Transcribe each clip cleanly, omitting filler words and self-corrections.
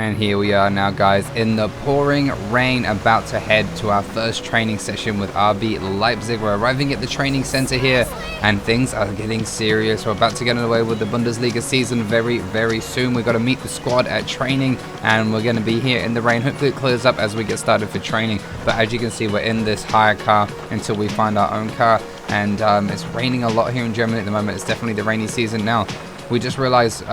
And here we are now, guys, in the pouring rain, about to head to our first training session with RB Leipzig. We're arriving at the training center here, and things are getting serious. We're about to get underway with the Bundesliga season very, very soon. We've got to meet the squad at training, and we're going to be here in the rain. Hopefully it clears up as we get started for training. But as you can see, we're in this hire car until we find our own car. And it's raining a lot here in Germany at the moment. It's definitely the rainy season now. We just realized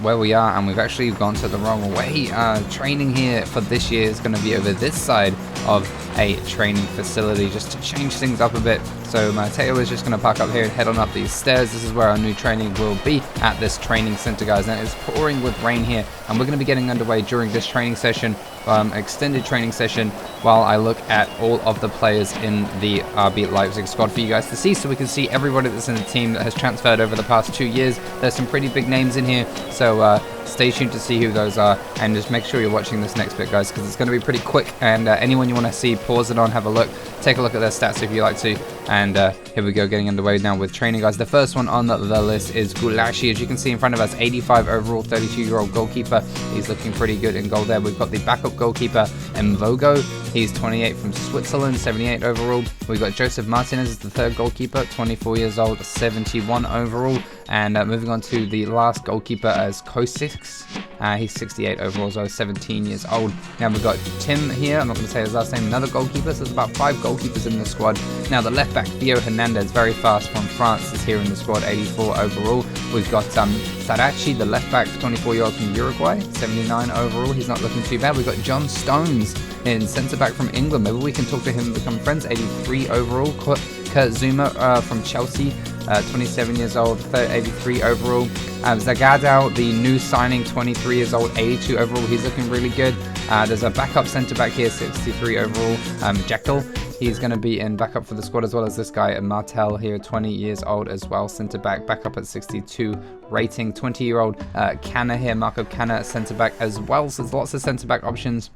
where we are, and we've actually gone to the wrong way. Training here for this year is going to be over this side of a training facility, just to change things up a bit. So Mateo is just going to park up here and head on up these stairs. This is where our new training will be, at this training center, guys. And it's pouring with rain here, and we're going to be getting underway during this training session, extended training session, while I look at all of the players in the RB Leipzig squad for you guys to see, so we can see everybody that's in the team that has transferred over the past 2 years. There's some pretty big names in here, so stay tuned to see who those are, and just make sure you're watching this next bit, guys, because it's going to be pretty quick. And anyone you want to see, pause it on, have a look, take a look at their stats if you like to. And here we go, getting underway now with training, guys. The first one on the list is Gulashi. As you can see in front of us, 85 overall, 32-year-old goalkeeper. He's looking pretty good in goal there. We've got the backup goalkeeper, Mvogo. He's 28 from Switzerland, 78 overall. We've got Joseph Martinez as the third goalkeeper, 24 years old, 71 overall. And moving on to the last goalkeeper as Kosix. He's 68 overall, so 17 years old. Now we've got Tim here. I'm not going to say his last name. Another goalkeeper. So there's about 5 goalkeepers in the squad. Now the left back, Theo Hernandez, very fast from France, is here in the squad, 84 overall. We've got Sarachi, the left back, 24-year-old from Uruguay, 79 overall. He's not looking too bad. We've got John Stones in centre back from England. Maybe we can talk to him and become friends. 83 overall. Kurt Zuma from Chelsea, 27 years old, 83 overall. Zagadou, the new signing, 23 years old, 82 overall. He's looking really good. There's a backup centre back here, 63 overall. Jekyll, he's going to be in backup for the squad, as well as this guy, Martel here, 20 years old as well, centre back, backup at 62 rating. 20-year-old Canna here, Marco Canna, centre back as well. So there's lots of centre back options,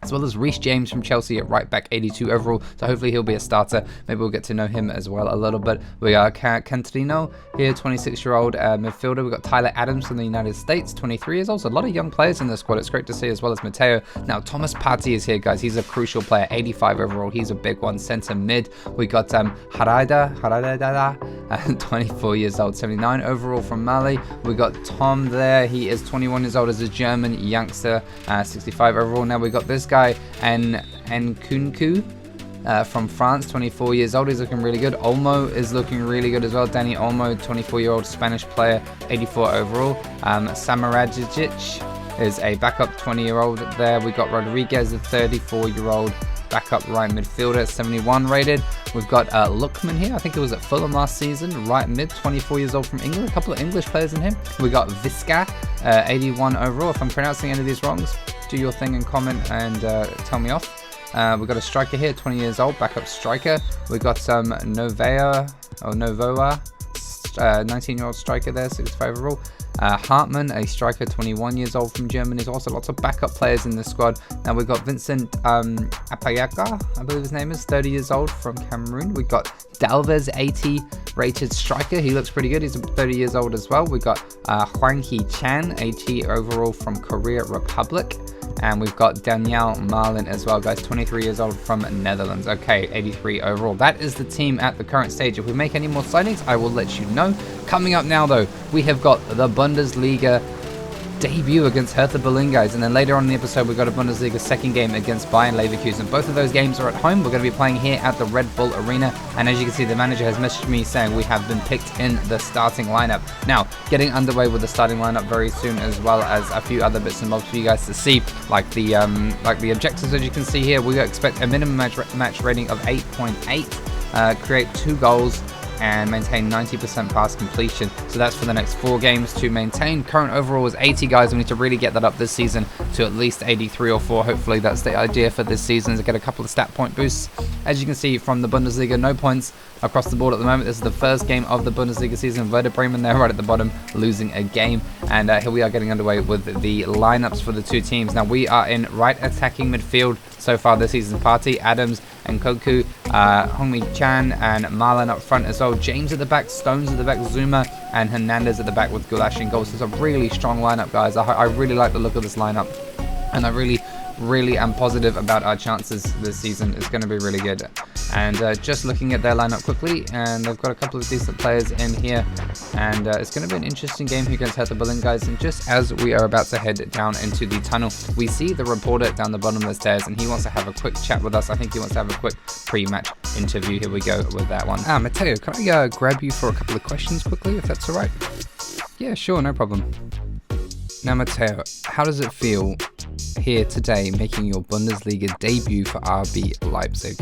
as well as Reece James from Chelsea at right back, 82 overall. So hopefully he'll be a starter. Maybe we'll get to know him as well a little bit. We got Cantrino here, 26-year-old midfielder. We've got Tyler Adams from the United States, 23 years old. So a lot of young players in this squad. It's great to see, as well as Mateo. Now Thomas Partey is here, guys. He's a crucial player, 85 overall. He's a big one, centre mid. We got Harada, 24 years old, 79 overall from Mali. We got Tom there. He is 21 years old, as a German youngster, 65 overall. Now we got this guy, Nkunku from France, 24 years old. He's looking really good. Olmo is looking really good as well. Danny Olmo, 24-year-old Spanish player, 84 overall. Samaradzic is a backup 20-year-old there. We got Rodriguez, a 34-year-old backup right midfielder, 71 rated. We've got Lookman here. I think it was at Fulham last season, right mid, 24 years old from England. A couple of English players in him. We got Visca, 81 overall. If I'm pronouncing any of these wrongs, do your thing and comment and tell me off. We've got a striker here, 20 years old, backup striker. We've got some Novoa, 19-year-old striker there, 65 overall. Hartmann, a striker, 21 years old from Germany. There's also lots of backup players in this squad. Now we've got Vincent Apayaka, I believe his name is, 30 years old from Cameroon. We've got Dalvez, 80 rated striker. He looks pretty good. He's 30 years old as well. We've got Huang Hee Chan, 80 overall from Korea Republic. And we've got Daniel Marlin as well, guys, 23 years old from Netherlands. Okay, 83 overall. That is the team at the current stage. If we make any more signings, I will let you know. Coming up now, though, we have got the Bundesliga debut against Hertha Berlin, guys, and then later on in the episode we've got a Bundesliga second game against Bayern Leverkusen. Both of those games are at home. We're going to be playing here at the Red Bull Arena, and as you can see, the manager has messaged me saying we have been picked in the starting lineup. Now, getting underway with the starting lineup very soon, as well as a few other bits and bobs for you guys to see, like the objectives. As you can see here, we expect a minimum match rating of 8.8, create 2 goals, and maintain 90% pass completion. So that's for the next 4 games to maintain. Current overall is 80, guys. We need to really get that up this season to at least 83 or 4. Hopefully that's the idea for this season, to get a couple of stat point boosts. As you can see from the Bundesliga, no points across the board at the moment. This is the first game of the Bundesliga season. Werder Bremen there right at the bottom, losing a game. And here we are getting underway with the lineups for the 2 teams. Now we are in right attacking midfield so far this season. Partey, Adams, and Koku, Hongmi Chan, and Marlon up front as well. James at the back, Stones at the back, Zuma, and Hernandez at the back with Gulashi in goals. It's a really strong lineup, guys. I really like the look of this lineup. And I really am positive about our chances this season. It's going to be really good. And just looking at their lineup quickly, and they've got a couple of decent players in here, and it's going to be an interesting game here against Hertha Berlin, guys. And just as we are about to head down into the tunnel, we see the reporter down the bottom of the stairs, and he wants to have a quick chat with us. I think he wants to have a quick pre-match interview. Here we go with that one. Mateo, can I grab you for a couple of questions quickly, if that's all right? Yeah, sure, no problem. Now, Mateo, how does it feel here today making your Bundesliga debut for RB Leipzig?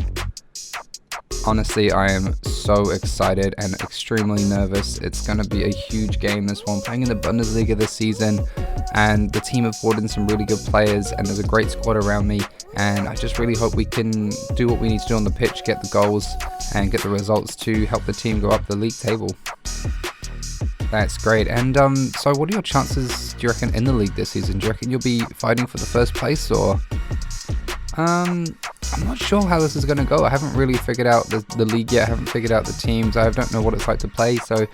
Honestly, I am so excited and extremely nervous. It's going to be a huge game, this one, playing in the Bundesliga this season, and the team have brought in some really good players, and there's a great squad around me, and I just really hope we can do what we need to do on the pitch, get the goals and get the results to help the team go up the league table. That's great. And so what are your chances, do you reckon, in the league this season? Do you reckon you'll be fighting for the first place, or I'm not sure how this is going to go. I haven't really figured out the league yet. I haven't figured out the teams. I don't know what it's like to play. So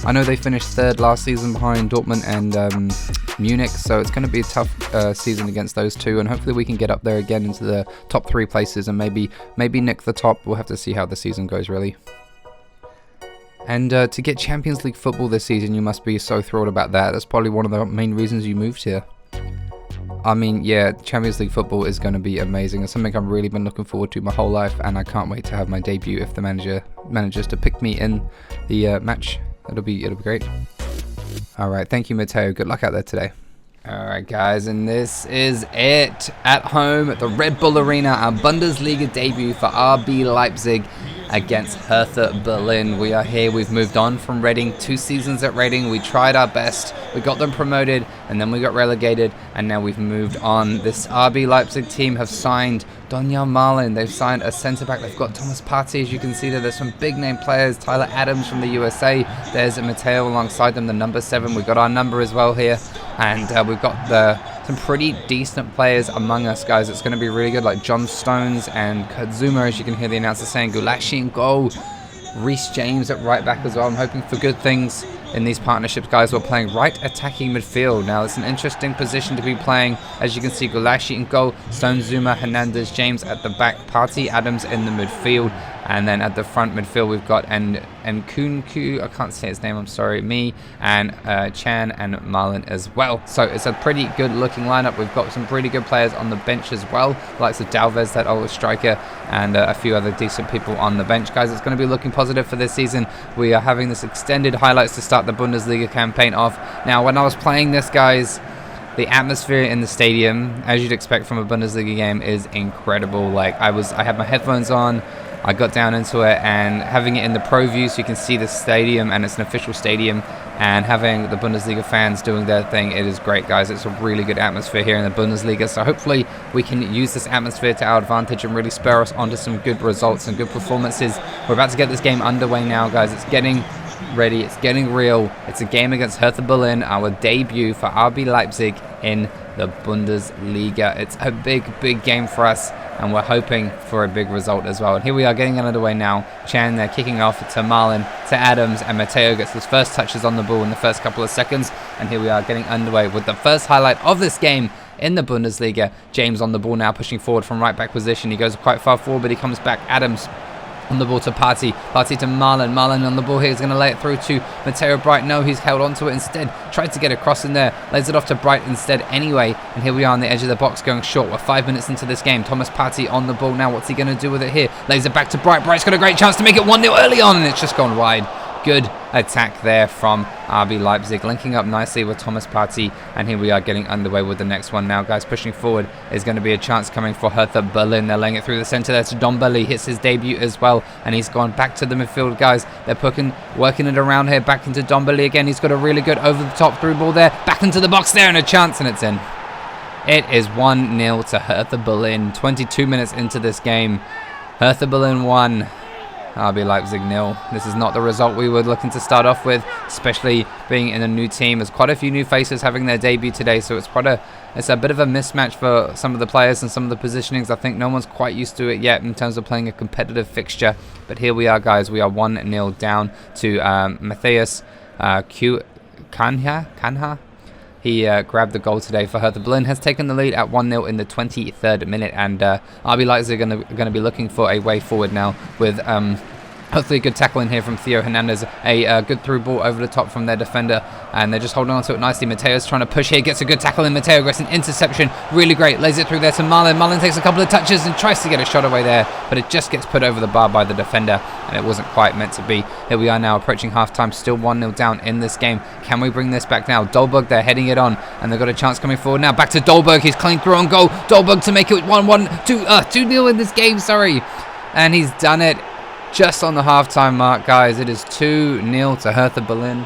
I know they finished third last season behind Dortmund and Munich. So it's going to be a tough season against those two. And hopefully we can get up there again into the top 3 places and maybe nick the top. We'll have to see how the season goes, really. And to get Champions League football this season, you must be so thrilled about that. That's probably one of the main reasons you moved here. I mean, yeah, Champions League football is going to be amazing. It's something I've really been looking forward to my whole life, and I can't wait to have my debut if the manager manages to pick me in the match. It'll be great. All right, thank you, Mateo. Good luck out there today. All right, guys, and this is it. At home at the Red Bull Arena, our Bundesliga debut for RB Leipzig against Hertha Berlin. We are here. We've moved on from Reading. 2 seasons at Reading. We tried our best. We got them promoted, and then we got relegated, and now we've moved on. This RB Leipzig team have signed Donyell Malen. They've signed a centre-back. They've got Thomas Partey, as you can see there. There's some big-name players. Tyler Adams from the USA. There's Mateo alongside them, the number 7. We've got our number as well here, and we've got some pretty decent players among us, guys. It's going to be really good, like John Stones and Kazuma, as you can hear the announcer saying. Gulashi in goal. Reece James at right back as well. I'm hoping for good things in these partnerships, guys. We're playing right attacking midfield. Now, it's an interesting position to be playing. As you can see, Gulashi in goal, Stone, Zuma, Hernandez, James at the back, Partey, Adams in the midfield. And then at the front midfield, we've got Nkunku, I can't say his name, I'm sorry, me, and Chan and Marlon as well. So it's a pretty good looking lineup. We've got some pretty good players on the bench as well, likes of Dalvez, that old striker, and a few other decent people on the bench. Guys, it's going to be looking positive for this season. We are having this extended highlights to start the Bundesliga campaign off. Now, when I was playing this, guys, the atmosphere in the stadium, as you'd expect from a Bundesliga game, is incredible. Like, I had my headphones on, I got down into it, and having it in the Pro View so you can see the stadium, and it's an official stadium, and having the Bundesliga fans doing their thing, it is great, guys. It's a really good atmosphere here in the Bundesliga, so hopefully we can use this atmosphere to our advantage and really spur us onto some good results and good performances. We're about to get this game underway now, guys. It's getting ready, it's getting real. It's a game against Hertha Berlin, our debut for RB Leipzig in the Bundesliga. It's a big game for us, and we're hoping for a big result as well. And here we are getting underway now. Chan there kicking off to Marlon, to Adams, and Mateo gets his first touches on the ball in the first couple of seconds. And here we are getting underway with the first highlight of this game in the Bundesliga. James on the ball now, pushing forward from right back position. He goes quite far forward, but he comes back. Adams on the ball to Partey. Partey to Marlon. Marlon on the ball here. He's going to lay it through to Mateo Bryte. No, he's held onto it instead. Tried to get across in there. Lays it off to Bryte instead anyway. And here we are on the edge of the box going short. We're 5 minutes into this game. Thomas Partey on the ball now. What's he going to do with it here? Lays it back to Bryte. Bryte's got a great chance to make it 1-0 early on, and it's just gone wide. Good attack there from RB Leipzig, linking up nicely with Thomas Partey, and here we are getting underway with the next one now, guys. Pushing forward is going to be a chance coming for Hertha Berlin. They're laying it through the centre there to Dombele. Hits his debut as well, and he's gone back to the midfield, guys. They're working it around here, back into Dombele again. He's got a really good over-the-top through ball there, back into the box there, and a chance, and it's in. It is 1-0 to Hertha Berlin. 22 minutes into this game. Hertha Berlin 1. RB Leipzig 0. This is not the result we were looking to start off with, especially being in a new team. There's quite a few new faces having their debut today, so it's a bit of a mismatch for some of the players and some of the positionings. I think no one's quite used to it yet in terms of playing a competitive fixture. But here we are, guys. We are 1-0 down to Matthias Kanha. he grabbed the goal today for Hertha Berlin. Has taken the lead at 1-0 in the 23rd minute, and RB Leipzig are going to be looking for a way forward now with hopefully a good tackle in here from Theo Hernandez. A good through ball over the top from their defender. And they're just holding on to it nicely. Mateo's trying to push here. Gets a good tackle in. Mateo gets an interception. Really great. Lays it through there to Marlon. Marlon takes a couple of touches and tries to get a shot away there. But it just gets put over the bar by the defender. And it wasn't quite meant to be. Here we are now approaching halftime. Still 1-0 down in this game. Can we bring this back now? Dolberg, they're heading it on. And they've got a chance coming forward now. Back to Dolberg. He's clean through on goal. Dolberg to make it 1-1. 2-0 in this game. Sorry. And he's done it. Just on the halftime mark, guys. It is 2-0 to Hertha Berlin.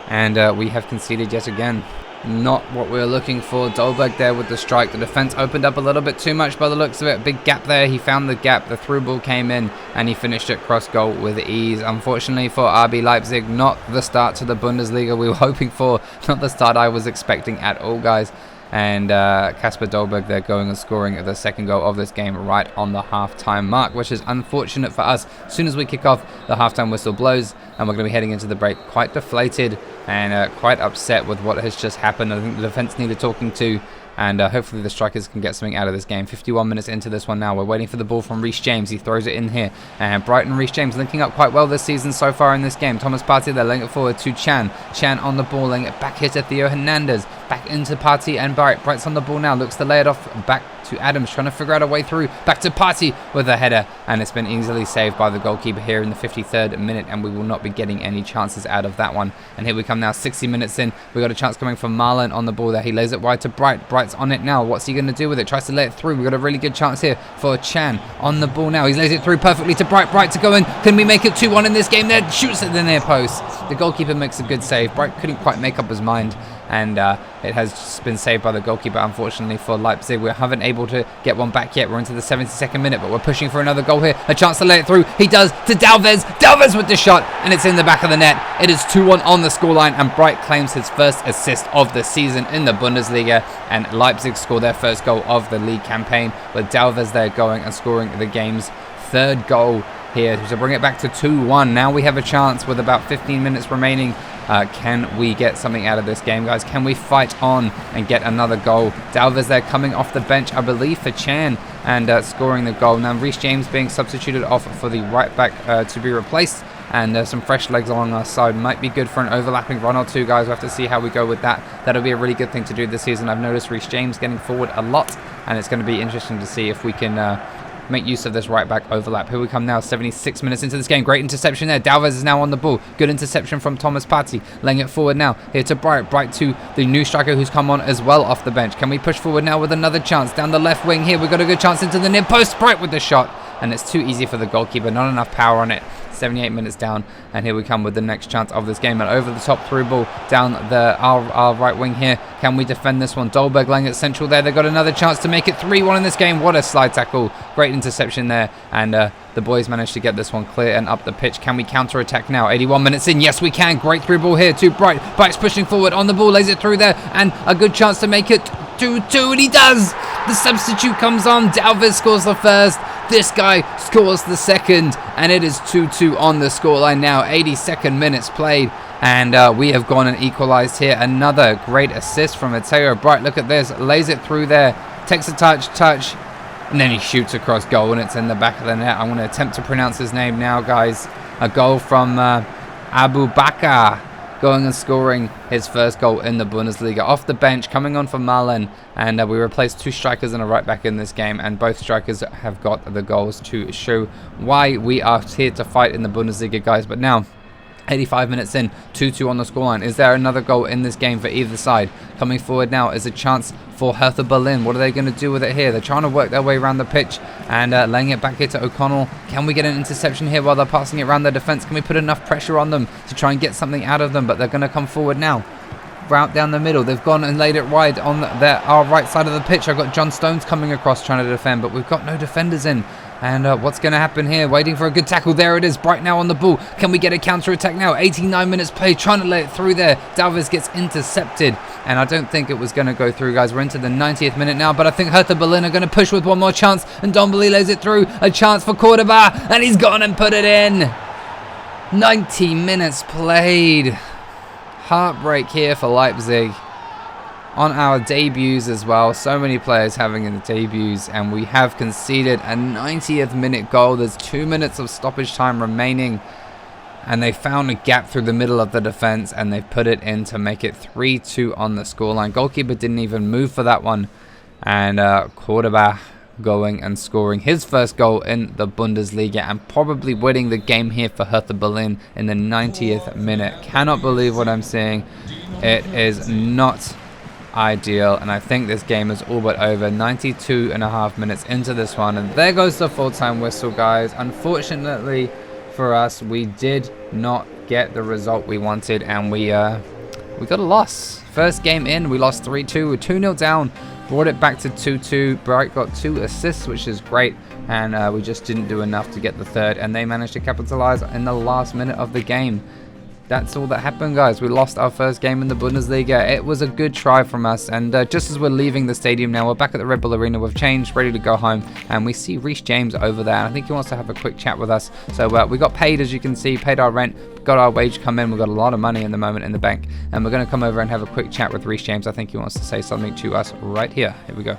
And we have conceded yet again. Not what we were looking for. Dolberg there with the strike. The defense opened up a little bit too much by the looks of it. Big gap there. He found the gap. The through ball came in and he finished it cross goal with ease. Unfortunately for RB Leipzig, not the start to the Bundesliga we were hoping for. Not the start I was expecting at all, guys. And Kasper Dolberg, they're going and scoring the second goal of this game right on the halftime mark, which is unfortunate for us. As soon as we kick off, the halftime whistle blows, and we're going to be heading into the break quite deflated and quite upset with what has just happened. I think the defense needed talking to, and hopefully the strikers can get something out of this game. 51 minutes into this one now. We're waiting for the ball from Reece James. He throws it in here. And Brighton and Reece James linking up quite well this season so far in this game. Thomas Partey, they're laying it forward to Chan. Chan on the ball, laying it back here to Theo Hernandez. Back into Partey and Bryte. Bryte's on the ball now. Looks to lay it off back to Adams. Trying to figure out a way through. Back to Partey with a header. And it's been easily saved by the goalkeeper here in the 53rd minute. And we will not be getting any chances out of that one. And here we come now, 60 minutes in. We got a chance coming from Marlon on the ball there. He lays it wide to Bryte. Bryte's on it now. What's he going to do with it? Tries to lay it through. We've got a really good chance here for Chan on the ball now. He lays it through perfectly to Bryte. Bryte to go in. Can we make it 2-1 in this game? There, shoots at the near post. The goalkeeper makes a good save. Bryte couldn't quite make up his mind. And it has been saved by the goalkeeper, unfortunately, for Leipzig. We haven't able to get one back yet. We're into the 72nd minute, but we're pushing for another goal here. A chance to lay it through. He does to Dalvez. Dalvez with the shot, and it's in the back of the net. It is 2-1 on the scoreline, and Bryte claims his first assist of the season in the Bundesliga, and Leipzig score their first goal of the league campaign, with Dalvez there going and scoring the game's third goal here to bring it back to 2-1. Now we have a chance with about 15 minutes remaining. Can we get something out of this game, guys? Can we fight on and get another goal? Dalvez there coming off the bench, I believe, for Chan, and scoring the goal. Now Reece James being substituted off for the right back to be replaced, and some fresh legs along our side might be good for an overlapping run or two, guys. We'll have to see how we go with that. That'll be a really good thing to do this season. I've noticed Reece James getting forward a lot, and it's going to be interesting to see if we can make use of this right back overlap. Here we come now, 76 minutes into this game. Great interception there. Dalvez is now on the ball. Good interception from Thomas Partey. Laying it forward now. Here to Bryte. Bryte to the new striker who's come on as well off the bench. Can we push forward now with another chance? Down the left wing here. We've got a good chance into the near post. Bryte with the shot. And it's too easy for the goalkeeper. Not enough power on it. 78 minutes down, and here we come with the next chance of this game. And over the top through ball down our right wing here. Can we defend this one? Dolberg laying it central there. They've got another chance to make it 3-1 in this game. What a slide tackle. Great interception there, and the boys managed to get this one clear and up the pitch. Can we counter attack now? 81 minutes in. Yes, we can. Great through ball here to Bryte. Bryte's pushing forward on the ball, lays it through there, and a good chance to make it 2-2, and he does. The substitute comes on. Dalvez scores the first. This guy scores the second, and it is 2-2 on the scoreline now. 82nd minutes played, and we have gone and equalized here. Another great assist from Mateo Bryte. Look at this. Lays it through there. Takes a touch, and then he shoots across goal, and it's in the back of the net. I'm going to attempt to pronounce his name now, guys. A goal from Abu Bakr, going and scoring his first goal in the Bundesliga. Off the bench, coming on for Marlon, and we replaced two strikers and a right back in this game, and both strikers have got the goals to show why we are here to fight in the Bundesliga, guys. But now, 85 minutes in, 2-2 on the scoreline. Is there another goal in this game for either side? Coming forward now is a chance for Hertha Berlin. What are they going to do with it here? They're trying to work their way around the pitch and laying it back here to O'Connell. Can we get an interception here while they're passing it around their defense? Can we put enough pressure on them to try and get something out of them? But they're going to come forward now. Route down the middle. They've gone and laid it wide on our right side of the pitch. I've got John Stones coming across trying to defend, but we've got no defenders in. And what's going to happen here? Waiting for a good tackle. There it is. Bryte now on the ball. Can we get a counter attack now? 89 minutes played. Trying to lay it through there. Dalvez gets intercepted. And I don't think it was going to go through, guys. We're into the 90th minute now. But I think Hertha Berlin are going to push with one more chance. And Dombele lays it through. A chance for Cordoba. And he's gone and put it in. 90 minutes played. Heartbreak here for Leipzig. on our debuts as well. So many players having in the debuts, and we have conceded a 90th minute goal. There's 2 minutes of stoppage time remaining, and they found a gap through the middle of the defense, and they put it in to make it 3-2 on the scoreline. Goalkeeper didn't even move for that one, and Cordoba going and scoring his first goal in the Bundesliga and probably winning the game here for Hertha Berlin in the 90th minute. Cannot believe what I'm seeing. It is not ideal, and I think this game is all but over. 92.5 minutes into this one, and there goes the full-time whistle, guys. Unfortunately for us, we did not get the result we wanted, and we got a loss. First game in, we lost 3-2. We're 2-0 down. Brought it back to 2-2. Bryte got 2 assists, which is great, and we just didn't do enough to get the third, and they managed to capitalize in the last minute of the game. That's all that happened, guys. We lost our first game in the Bundesliga. It was a good try from us, and just as we're leaving the stadium now, we're back at the Red Bull Arena. We've changed, ready to go home, and we see Reece James over there, and I think he wants to have a quick chat with us. So we got paid, as you can see, paid our rent, got our wage come in. We've got a lot of money in the moment in the bank, and we're going to come over and have a quick chat with Reece James. I think he wants to say something to us right here. Here we go.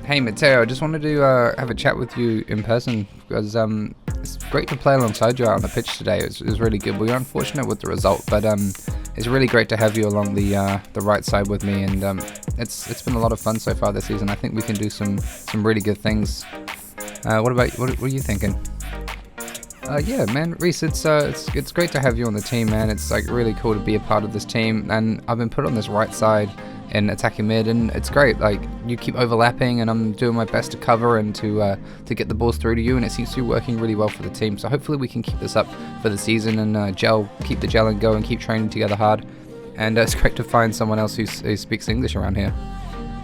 Hey Mateo, I just wanted to have a chat with you in person, because it's great to play alongside you out on the pitch today. It was really good. We were unfortunate with the result, but it's really great to have you along the right side with me, and it's been a lot of fun so far this season. I think we can do some really good things. What are you thinking? Yeah, man, Reece, it's great to have you on the team, man. It's like really cool to be a part of this team, and I've been put on this right side in attacking mid, and it's great. Like, you keep overlapping, and I'm doing my best to cover and to get the balls through to you, and it seems to be working really well for the team. So hopefully we can keep this up for the season and keep the gel and go and keep training together hard. And it's great to find someone else who speaks English around here.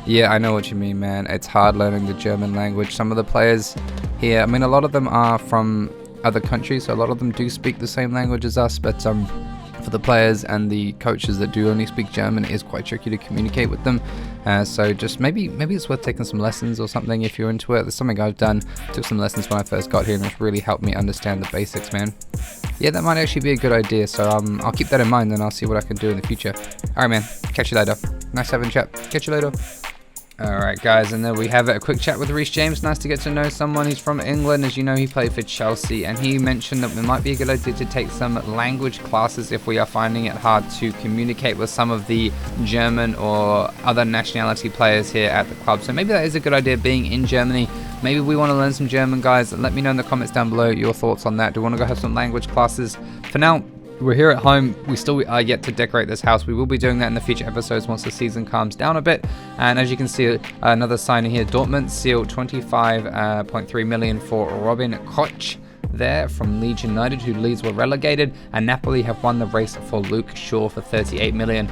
Yeah, I know what you mean, man. It's hard learning the German language. Some of the players here, I mean, a lot of them are from other countries, so a lot of them do speak the same language as us, but for the players and the coaches that do only speak German, it is quite tricky to communicate with them. So just maybe it's worth taking some lessons or something if you're into it. There's something I've done. Took some lessons when I first got here, and it's really helped me understand the basics, man. Yeah, that might actually be a good idea. So I'll keep that in mind, and I'll see what I can do in the future. All right, man. Catch you later. Nice having a chat. Catch you later. Alright guys, and there we have it, a quick chat with Reece James. Nice to get to know someone. He's from England, as you know. He played for Chelsea, and he mentioned that it might be a good idea to take some language classes if we are finding it hard to communicate with some of the German or other nationality players here at the club. So maybe that is a good idea, being in Germany. Maybe we want to learn some German, guys. Let me know in the comments down below your thoughts on that. Do you want to go have some language classes? For now, we're here at home. We still are yet to decorate this house. We will be doing that in the future episodes once the season calms down a bit. And as you can see, another signing here. Dortmund sealed 25.3 million for Robin Koch there from Leeds United, who Leeds were relegated. And Napoli have won the race for Luke Shaw for 38 million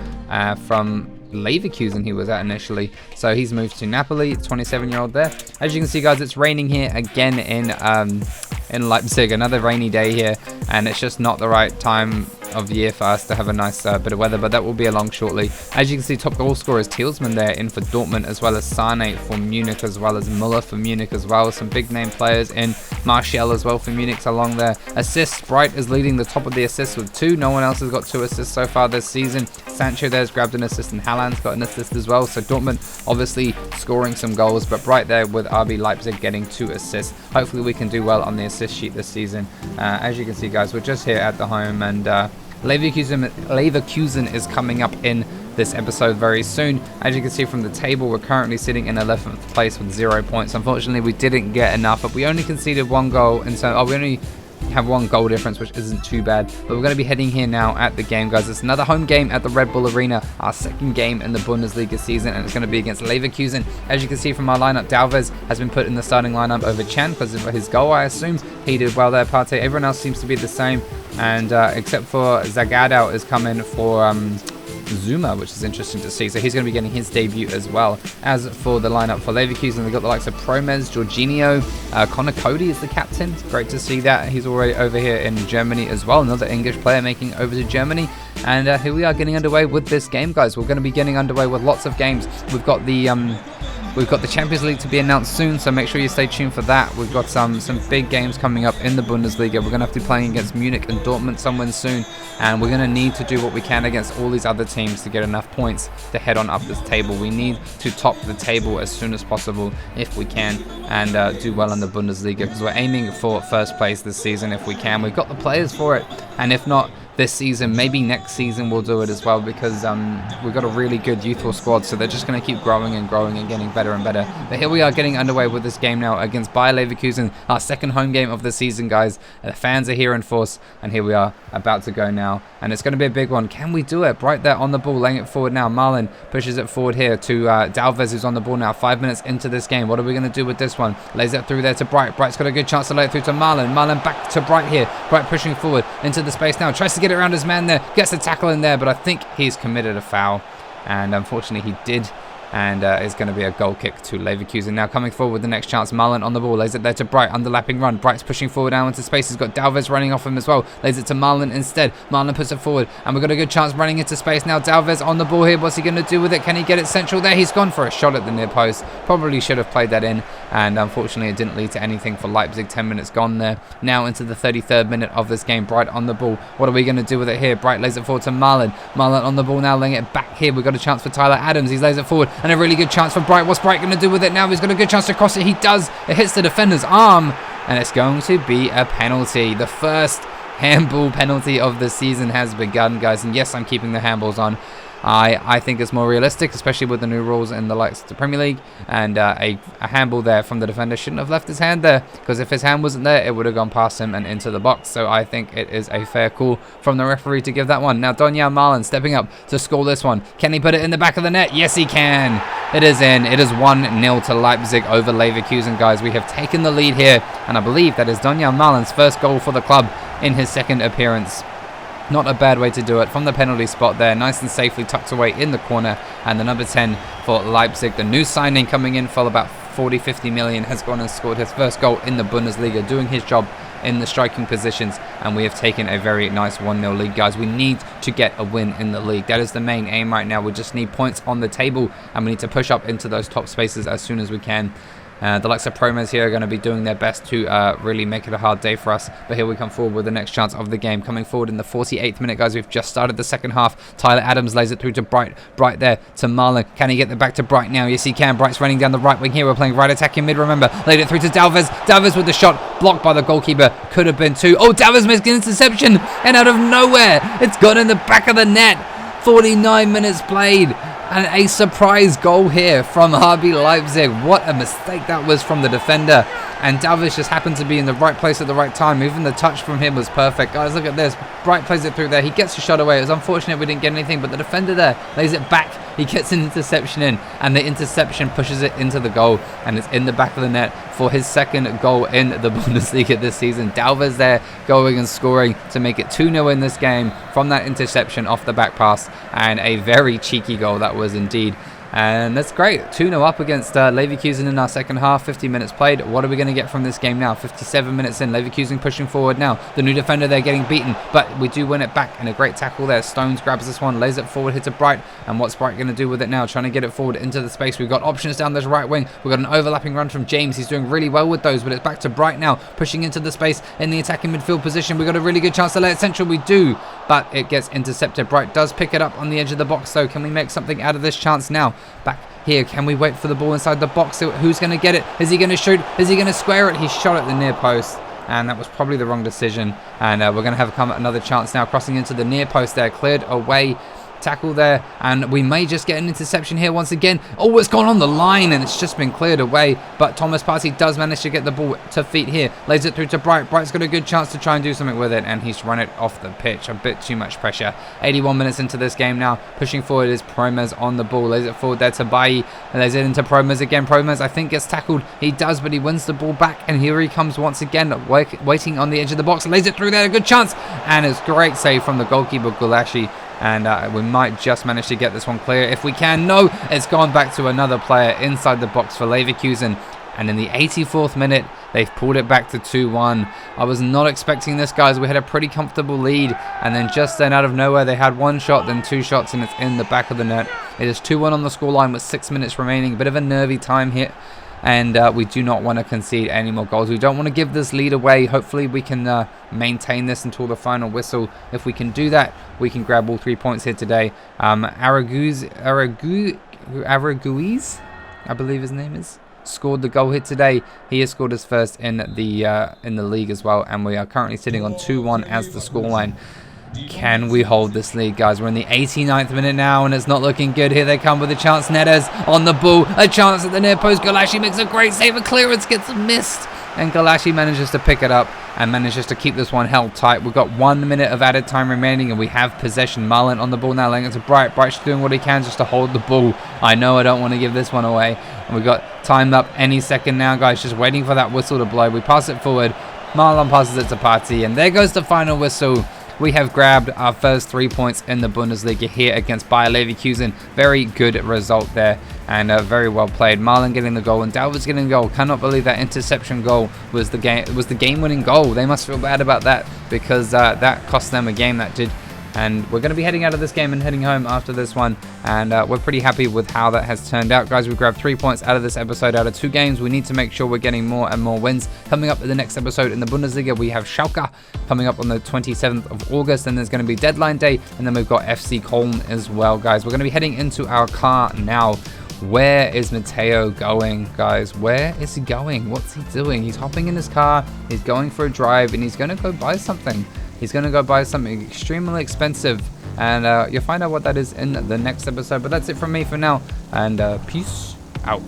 from Leverkusen he was at initially. So he's moved to Napoli, 27-year-old there. As you can see, guys, it's raining here again in Leipzig. Another rainy day here, and it's just not the right time of year for us to have a nice bit of weather, but that will be along shortly. As you can see, top goal scorer is Tielemans there in for Dortmund, as well as Sane for Munich, as well as Müller for Munich as well. Some big name players in. Martial as well for Munich along there. Assists, Bryte is leading the top of the assists with 2. No one else has got 2 assists so far this season. Sancho there's grabbed an assist, and Haaland's got an assist as well. So Dortmund obviously scoring some goals, but Bryte there with RB Leipzig getting 2 assists. Hopefully we can do well on the assist sheet this season. As you can see, guys, we're just here at the home, and Leverkusen is coming up in this episode very soon. As you can see from the table, we're currently sitting in 11th place with 0 points. Unfortunately, we didn't get enough, but we only conceded 1 goal, and so we only have 1 goal difference, which isn't too bad. But we're going to be heading here now at the game, guys. It's another home game at the Red Bull Arena, our 2nd game in the Bundesliga season, and it's going to be against Leverkusen. As you can see from our lineup, Dalvez has been put in the starting lineup over Chan because of his goal, I assume. He did well there, Partey. Everyone else seems to be the same, and except for Zagadou is coming for Zuma, which is interesting to see. So he's going to be getting his debut as well. As for the lineup for Leverkusen, they've got the likes of Promes, Jorginho, Connor Cody is the captain. It's great to see that. He's already over here in Germany as well. Another English player making over to Germany. And here we are getting underway with this game, guys. We're going to be getting underway with lots of games. We've got the We've got the Champions League to be announced soon, so make sure you stay tuned for that. We've got some big games coming up in the Bundesliga. We're going to have to be playing against Munich and Dortmund somewhere soon, and we're going to need to do what we can against all these other teams to get enough points to head on up this table. We need to top the table as soon as possible if we can, and do well in the Bundesliga, because we're aiming for first place this season if we can. We've got the players for it, and if not this season, maybe next season we'll do it as well, because we've got a really good youthful squad, so they're just going to keep growing and growing and getting better and better. But here we are getting underway with this game now against Bayer Leverkusen, our second home game of the season, guys. The fans are here in force, and here we are about to go now, and it's going to be a big one. Can we do it? Bryte there on the ball, laying it forward now. Marlon pushes it forward here to Dalvez, who's on the ball now. 5 minutes into this game. What are we going to do with this one? Lays it through there to Bryte. Bryte's got a good chance to lay it through to Marlon. Marlon back to Bryte here. Bryte pushing forward into the space now. Tries to get it around his man there. Gets the tackle in there, but I think he's committed a foul, and unfortunately he did, and it's going to be a goal kick to Leverkusen. Now coming forward with the next chance, Marlon on the ball, lays it there to Bryte, underlapping run. Bryte's pushing forward now into space. He's got Dalvez running off him as well. Lays it to Marlon instead. Marlon puts it forward, and we've got a good chance running into space now. Dalvez on the ball here. What's he going to do with it? Can he get it central there? He's gone for a shot at the near post. Probably should have played that in, and unfortunately it didn't lead to anything for Leipzig. 10 minutes gone there. Now into the 33rd minute of this game. Bryte on the ball. What are we going to do with it here? Bryte lays it forward to Marlon. Marlon on the ball now, laying it back here. We've got a chance for Tyler Adams. He lays it forward, and a really good chance for Bryte. What's Bryte going to do with it now? He's got a good chance to cross it. He does. It hits the defender's arm, and it's going to be a penalty. The first handball penalty of the season has begun, guys. And yes, I'm keeping the handballs on. I think it's more realistic, especially with the new rules in the likes of the Premier League, and a handball there from the defender shouldn't have left his hand there, because if his hand wasn't there, it would have gone past him and into the box. So I think it is a fair call from the referee to give that one. Now Donyell Marlon stepping up to score this one. Can he put it in the back of the net? Yes, he can. It is in. It is 1-0 to Leipzig over Leverkusen, guys. We have taken the lead here, and I believe that is Donyell Marlon's first goal for the club in his second appearance. Not a bad way to do it from the penalty spot there, nice and safely tucked away in the corner. And the number 10 for Leipzig, the new signing coming in for about 40-50 million, has gone and scored his first goal in the Bundesliga, doing his job in the striking positions, and we have taken a very nice 1-0 lead, guys. We need to get a win in the league. That is the main aim right now. We just need points on the table, and we need to push up into those top spaces as soon as we can. The likes of Promos here are going to be doing their best to really make it a hard day for us. But here we come forward with the next chance of the game. Coming forward in the 48th minute, guys. We've just started the second half. Tyler Adams lays it through to Bryte. Bryte there to Marlon. Can he get it back to Bryte now? Yes, he can. Bryte's running down the right wing here. We're playing right attacking mid, remember. Laid it through to Dalvez. Dalvez with the shot. Blocked by the goalkeeper. Could have been two. Oh, Dalvez makes an interception. And out of nowhere, it's gone in the back of the net. 49 minutes played. And a surprise goal here from RB Leipzig. What a mistake that was from the defender. And Dalvez just happened to be in the right place at the right time. Even the touch from him was perfect. Guys, look at this. Bryte plays it through there. He gets the shot away. It was unfortunate we didn't get anything, but the defender there lays it back. He gets an interception in, and the interception pushes it into the goal, and it's in the back of the net for his second goal in the Bundesliga this season. Dalvez there going and scoring to make it 2-0 in this game from that interception off the back pass, and a very cheeky goal that was indeed. And that's great. 2-0 up against Leverkusen in our second half. 50 minutes played. What are we going to get from this game now? 57 minutes in. Leverkusen pushing forward now. The new defender there getting beaten, but we do win it back. And a great tackle there. Stones grabs this one, lays it forward, hits it Bryte. And what's Bryte going to do with it now? Trying to get it forward into the space. We've got options down this right wing. We've got an overlapping run from James. He's doing really well with those, but it's back to Bryte now, pushing into the space in the attacking midfield position. We've got a really good chance to lay it central. We do, but it gets intercepted. Bryte does pick it up on the edge of the box, so can we make something out of this chance now? Back here, can we wait for the ball inside the box? Who's going to get it? Is he going to shoot? Is he going to square it? He shot at the near post, and that was probably the wrong decision. And we're going to have another chance now, crossing into the near post there, cleared away. Tackle there, and we may just get an interception here once again. Oh, it's gone on the line, and it's just been cleared away, but Thomas Partey does manage to get the ball to feet here. Lays it through to Bryte. Bryte's got a good chance to try and do something with it, and he's run it off the pitch. A bit too much pressure. 81 minutes into this game now. Pushing forward is Promos on the ball. Lays it forward there to Bailly. Lays it into Promos again. Promos, I think, gets tackled. He does, but he wins the ball back, and here he comes once again, waiting on the edge of the box. Lays it through there. A good chance, and it's great save from the goalkeeper, Gulashi. And we might just manage to get this one clear if we can. No, it's gone back to another player inside the box for Leverkusen. And in the 84th minute, they've pulled it back to 2-1. I was not expecting this, guys. We had a pretty comfortable lead, and then just then out of nowhere, they had one shot, then two shots, and it's in the back of the net. It is 2-1 on the scoreline with 6 minutes remaining. Bit of a nervy time hit, and we do not want to concede any more goals. We don't want to give this lead away. Hopefully we can maintain this until the final whistle. If we can do that, we can grab all 3 points here today. Araguiz, I believe his name is, scored the goal here today. He has scored his first in the league as well, and we are currently sitting on 2-1 as the scoreline. Can we hold this lead, guys? We're in the 89th minute now, and it's not looking good. Here they come with a chance. Neres on the ball. A chance at the near post. Golashi makes a great save. A clearance gets missed. And Golashi manages to pick it up and manages to keep this one held tight. We've got 1 minute of added time remaining, and we have possession. Marlon on the ball now, laying it to Bryte. Bryte's doing what he can just to hold the ball. I know I don't want to give this one away. And we've got timed up any second now, guys. Just waiting for that whistle to blow. We pass it forward. Marlon passes it to Partey, and there goes the final whistle. We have grabbed our first 3 points in the Bundesliga here against Bayer Leverkusen. Very good result there, and very well played. Marlon getting the goal and Dalbert's getting the goal. Cannot believe that interception goal was the game-winning goal. They must feel bad about that, because that cost them a game, that did. And we're going to be heading out of this game and heading home after this one. And we're pretty happy with how that has turned out. Guys, we grabbed 3 points out of this episode out of 2 games. We need to make sure we're getting more and more wins. Coming up in the next episode in the Bundesliga, we have Schalke coming up on the 27th of August. And there's going to be deadline day. And then we've got FC Köln as well, guys. We're going to be heading into our car now. Where is Mateo going, guys? Where is he going? What's he doing? He's hopping in his car. He's going for a drive, and he's going to go buy something. He's going to go buy something extremely expensive, and you'll find out what that is in the next episode. But that's it from me for now, and peace out.